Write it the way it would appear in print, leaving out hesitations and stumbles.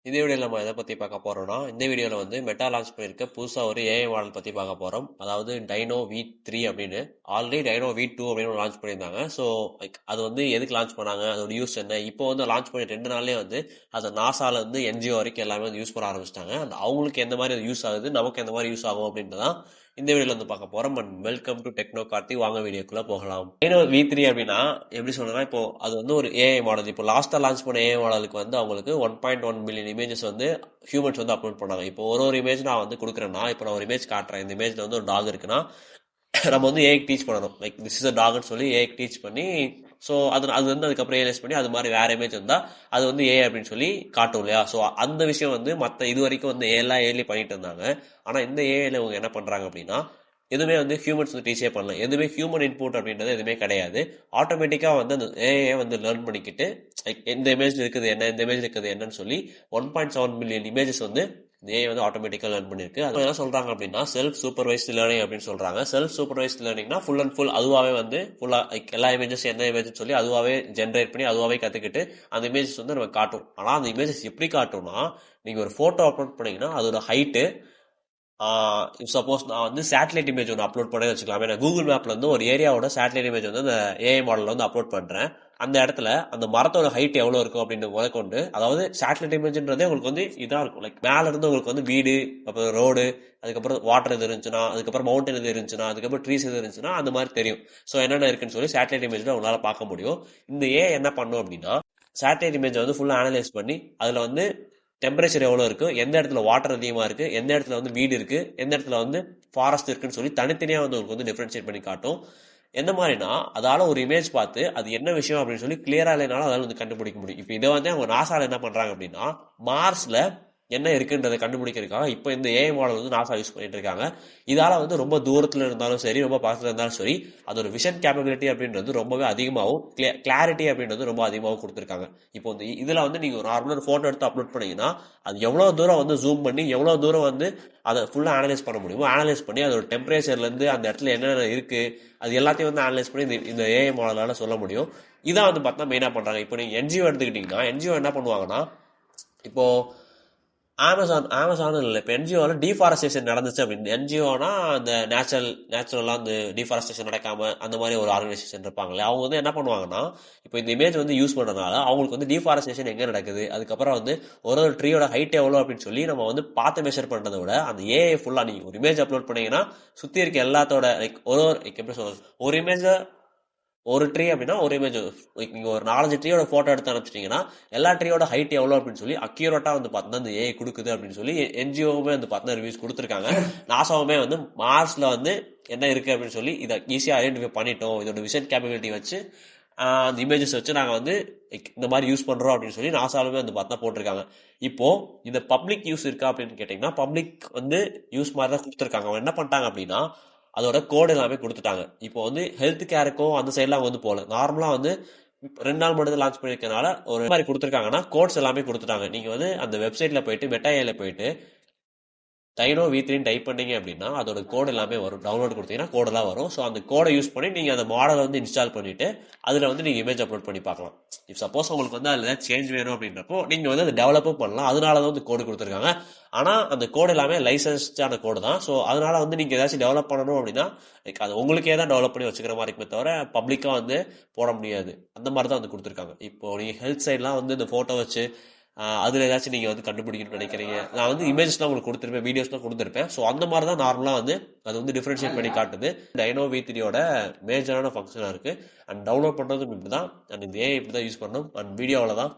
இந்த வீடியோவில் நம்ம எதை பற்றி பார்க்க போகிறோம்னா இந்த வீடியோவில் வந்து மெட்டா லான்ச் பண்ணியிருக்க புதுசாக ஒரு ஏஐ மாடல் பற்றி பார்க்க போகிறோம். அதாவது டைனோ V3 அப்படின்னு. ஆல்ரெடி டைனோ V2 அப்படின்னு லான்ச் பண்ணியிருந்தாங்க. ஸோ அது வந்து எதுக்கு லான்ச் பண்ணாங்க, அதோட யூஸ் என்ன, இப்போ வந்து லான்ச் பண்ணி 2 நாள்லேயே வந்து அதை நாசாலேருந்து என்ஜிஓ வரைக்கும் எல்லாமே வந்து யூஸ் பண்ண ஆரம்பிச்சிட்டாங்க. அந்த அவங்களுக்கு எந்த மாதிரி அது யூஸ் ஆகுது, நமக்கு எந்த மாதிரி யூஸ் ஆகும் அப்படின்றதான் இந்த வீடியோவில் வந்து பார்க்க போகிறோம். And welcome to techno Karthi. வாங்க வீடியோக்குள்ளே போகலாம். டைனோ V3 அப்படின்னா எப்படி சொல்றேன்னா, இப்போ அது வந்து ஒரு ஏஐ மாடல். இப்போ லாஸ்ட்டாக லான்ச் பண்ண ஏஐ மாடலுக்கு வந்து அவங்களுக்கு 1.1 மில்லியன் இமேஜஸ் வந்து ஹியூமன்ஸ் வந்து அப்லோட் பண்ணாங்க. இப்போ ஒரு இமேஜ் நான் வந்து கொடுக்குறேன்னா, இப்போ நான் ஒரு இமேஜ் காட்டுறேன். இந்த இமேஜ்ல வந்து ஒரு டாக் இருக்குன்னா நம்ம வந்து ஏஐக்கு டீச் பண்ணணும். லைக் திஸ் இஸ் அ டாக்னு சொல்லி ஏஐக்கு டீச் பண்ணி, ஸோ அது வந்து அதுக்கப்புறம் ரியலைஸ் பண்ணி அது மாதிரி வேற இமேஜ் வந்தால் அது வந்து ஏஐ அப்படின்னு சொல்லி காட்டும் இல்லையா. ஸோ அந்த விஷயம் வந்து மற்ற இது வரைக்கும் வந்து எல்லாம் ஏஐலேயே பண்ணிட்டு இருந்தாங்க. ஆனால் இந்த ஏஐல இவங்க என்ன பண்றாங்க அப்படின்னா, எதுவுமே வந்து ஹியூமன்ஸ் வந்து டீச்சே பண்ணல. எதுவுமே ஹியூமன் இன்புட் அப்படின்றது எதுவுமே கிடையாது. ஆட்டோமேட்டிக்காக வந்து அந்த ஏஐ வந்து லேர்ன் பண்ணிக்கிட்டு இந்த இமேஜ் இருக்குது என்ன, இந்த இமேஜ் இருக்குது என்னன்னு சொல்லி 1.7 மில்லியன் இமேஜஸ் வந்து இந்த ஏஐ வந்து ஆட்டோமேட்டிக்காக லேர்ன் பண்ணிருக்கு. அது என்ன சொல்றாங்க அப்படின்னா செல்ஃப் சூப்பர்வைஸ்ட் லேர்னிங் அப்படின்னு சொல்றாங்க. செல்ஃப் சூப்பர்வைஸ்ட் லேர்னிங்னா ஃபுல் அண்ட் ஃபுல் அதுவாகவே வந்து ஃபுல்லாக எல்லா இமேஜஸ் என்ன இமேஜ் சொல்லி அதுவாகவே ஜென்ரேட் பண்ணி அதுவாகவே கற்றுக்கிட்டு அந்த இமேஜஸ் வந்து நம்ம காட்டும். ஆனால் அந்த இமேஜஸ் எப்படி காட்டும்னா, நீங்கள் ஒரு ஃபோட்டோ அப்லோட் பண்ணீங்கன்னா அதோட ஹைட்டு, சப்போஸ் நான் வந்து சேட்டலைட் இமேஜ் ஒன்று அப்லோட் பண்ணே வச்சுக்கலாம். ஏன்னா கூகுள் மேப்ல வந்து ஒரு ஏரியாவோட சேட்டலைட் இமேஜ் வந்து அந்த ஏஐ மாடலில் வந்து அப்லோட் பண்றேன். அந்த இடத்துல அந்த மரத்தோட ஹைட் எவ்வளோ இருக்கும் அப்படின்னு முதற்கொண்டு, அதாவது சேட்டலைட் இமேஜ்ன்றதே உங்களுக்கு வந்து இதாக இருக்கும். லைக் மேல இருந்து உங்களுக்கு வந்து வீடு, அப்புறம் ரோடு, அதுக்கப்புறம் வாட்டர் எது இருந்துச்சுன்னா, அதுக்கப்புறம் மவுண்டன் எது இருந்துச்சுன்னா, அதுக்கப்புறம் ட்ரீஸ் எது இருந்துச்சுன்னா அந்த மாதிரி தெரியும். ஸோ என்னென்ன இருக்குன்னு சொல்லி சேட்டலைட் இமேஜ்ல உங்களால பார்க்க முடியும். இந்த ஏஐ என்ன பண்ணும் அப்படின்னா, சேட்டலைட் இமேஜை வந்து ஃபுல்லாக அனலைஸ் பண்ணி அதில் வந்து டெம்பரேச்சர் எவ்வளோ இருக்கு, எந்த இடத்துல வாட்டர் அதிகமாக இருக்கு, எந்த இடத்துல வந்து வீடு இருக்கு, எந்த இடத்துல வந்து ஃபாரஸ்ட் இருக்குன்னு சொல்லி தனித்தனியாக வந்து உங்களுக்கு வந்து டிஃபரன்ஷியேட் பண்ணி காட்டும். எந்த மாதிரினா, அதால ஒரு இமேஜ் பார்த்து அது என்ன விஷயம் அப்படின்னு சொல்லி கிளியரா இல்லைனாலும் அதால வந்து கண்டுபிடிக்க முடியும். இப்போ இதை வந்து அவங்க நாசால என்ன பண்றாங்க அப்படின்னா, மார்ஸ்ல என்ன இருக்குன்றதை கண்டுபிடிக்கிறதுக்காக இப்போ இந்த ஏஐ மாடல் வந்து நாசா யூஸ் பண்ணிட்டு இருக்காங்க. இதால வந்து ரொம்ப தூரத்துல இருந்தாலும் சரி, ரொம்ப பக்கத்துல இருந்தாலும் சரி, அதோட விஷன் கேப்பபிலிட்டி அப்படின்றது ரொம்பவே அதிகமாகவும், கிளாரிட்டி அப்படின்றது ரொம்ப அதிகமாகவும் கொடுத்துருக்காங்க. இப்போ இந்த இதுல வந்து நீங்க ஒரு நார்மலாக போட்டோ எடுத்து அப்லோட் பண்ணீங்கன்னா, அது எவ்வளவு தூரம் வந்து ஜூம் பண்ணி எவ்வளவு தூரம் வந்து அதை ஃபுல்லா அனலைஸ் பண்ண முடியுமோ அனலைஸ் பண்ணி அதோட டெம்பரேச்சர்ல இருந்து அந்த இடத்துல என்னென்ன இருக்கு அது எல்லாத்தையும் வந்து அனலைஸ் பண்ணி இந்த ஏஐ மாடலால சொல்ல முடியும். இதான் வந்து பார்த்தா மெயினா பண்றாங்க. இப்போ நீங்க என்ஜிஓ எடுத்துக்கிட்டீங்கன்னா, என்ஜிஓ என்ன பண்ணுவாங்கன்னா, இப்போ அமேசான் இல்லை, இப்போ என்ஜிஓவில் டிஃபாரஸ்டேஷன் நடந்துச்சு அப்படின்னு, என்ஜிஓனா அந்த நேச்சுரலாக அந்த டிஃபாரஸ்டேஷன் நடக்காம அந்த மாதிரி ஒரு ஆர்கனைசேஷன் இருப்பாங்களே, அவங்க வந்து என்ன பண்ணுவாங்கன்னா, இப்போ இந்த இமேஜ் வந்து யூஸ் பண்ணுறதுனால அவங்களுக்கு வந்து டிஃபாரஸ்டேஷன் எங்கே நடக்குது, அதுக்கப்புறம் வந்து ஒரு ட்ரீயோட ஹைட் எவ்வளோ அப்படின்னு சொல்லி நம்ம வந்து பார்த்து மெஷர் பண்ணுறதை விட அந்த ஏஐ ஃபுல்லாக நீங்கள் ஒரு இமேஜ் அப்லோட் பண்ணீங்கன்னா சுற்றி இருக்க எல்லாத்தோட லைக் எப்படி சொல்றது, ஒரு இமேஜை ஒரு ட்ரீ அப்படின்னா ஒரு இமேஜ், நீங்க ஒரு 4-5 ட்ரீயோட போட்டோ எடுத்து அனுப்பிச்சிட்டீங்கன்னா எல்லா ட்ரீயோட ஹைட் எவ்வளோ அப்படின்னு சொல்லி அக்யூரேட்டா வந்து பார்த்தா அந்த ஏஐ கொடுக்குது அப்படின்னு சொல்லி என்ஜிஓவுமே வந்து பார்த்தா ரிவ்யூஸ் கொடுத்துருக்காங்க. நாசாவுமே வந்து மார்ஸ்ல வந்து என்ன இருக்கு அப்படின்னு சொல்லி இதை ஈஸியாக ஐடென்டிஃபை பண்ணிட்டோம், இதோட விஷன் கேப்பபிலிட்டி வச்சு அந்த இமேஜஸ் வச்சு நாங்கள் வந்து இந்த மாதிரி யூஸ் பண்றோம் அப்படின்னு சொல்லி நாசாலுமே வந்து பார்த்தா போட்டிருக்காங்க. இப்போ இந்த பப்ளிக் யூஸ் இருக்கா அப்படின்னு கேட்டீங்கன்னா, பப்ளிக் வந்து யூஸ் மாதிரி தான் கொடுத்துருக்காங்க. அவங்க என்ன பண்ணிட்டாங்க அப்படின்னா, அதோட கோடு எல்லாமே கொடுத்துட்டாங்க. இப்போ வந்து ஹெல்த் கேருக்கும் அந்த சைட்லாம் வந்து போல, நார்மலா வந்து 2 நாள் மட்டும் லான்ச் பண்ணிருக்கனால ஒரு மாதிரி கொடுத்துருக்காங்கன்னா கோட்ஸ் எல்லாமே கொடுத்துட்டாங்க. நீங்க வந்து அந்த வெப்சைட்ல போயிட்டு மெட்டாஏல போயிட்டு டைனோ V3 டைப் பண்ணீங்க அப்படின்னா அதோட கோடு எல்லாமே வரும். டவுன்லோட் கொடுத்தீங்கன்னா கோடெல்லாம் வரும். ஸோ அந்த கோடை யூஸ் பண்ணி நீங்க அந்த மாடலை வந்து இன்ஸ்டால் பண்ணிட்டு அதுல வந்து நீங்க இமேஜ் அப்லோட் பண்ணி பார்க்கலாம். இப் சப்போஸ் உங்களுக்கு வந்து அதுல ஏதாவது சேஞ்ச் வேணும் அப்படின்றப்போ நீங்க வந்து அதை டெவலப்பும் பண்ணலாம். அதனால தான் வந்து கோடு கொடுத்துருக்காங்க. ஆனா அந்த கோடு எல்லாமே லைசன்ஸ்டான கோடு தான். ஸோ அதனால வந்து நீங்க ஏதாச்சும் டெவலப் பண்ணணும் அப்படின்னா அது உங்களுக்கே தான் டெவலப் பண்ணி வச்சுக்கிற மாதிரி இருக்குமே தவிர பப்ளிக்கா வந்து போட முடியாது. அந்த மாதிரி தான் வந்து கொடுத்துருக்காங்க. இப்போ நீங்க ஹெல்த் சைட்லாம் வந்து இந்த போட்டோ வச்சு அதுல ஏதாச்சும் நீங்க வந்து கண்டுபிடிக்கணும்னு நினைக்கிறீங்க, நான் வந்து இமேஜஸ்லாம் உங்களுக்கு கொடுத்துருப்பேன், வீடியோஸ்லாம் கொடுத்துருப்பேன். ஸோ அந்த மாதிரி தான் நார்மலா வந்து அது வந்து டிஃபரன்ஷியேட் பண்ணி காட்டுது. டைனோ V3யோட மேஜரான ஃபங்க்ஷனா இருக்கு. அண்ட் டவுன்லோட் பண்றதும் இப்படிதான், அண்ட் இந்த ஏஐ இப்படி தான் யூஸ் பண்ணணும். அண்ட் வீடியோ அவ்வளோதான்.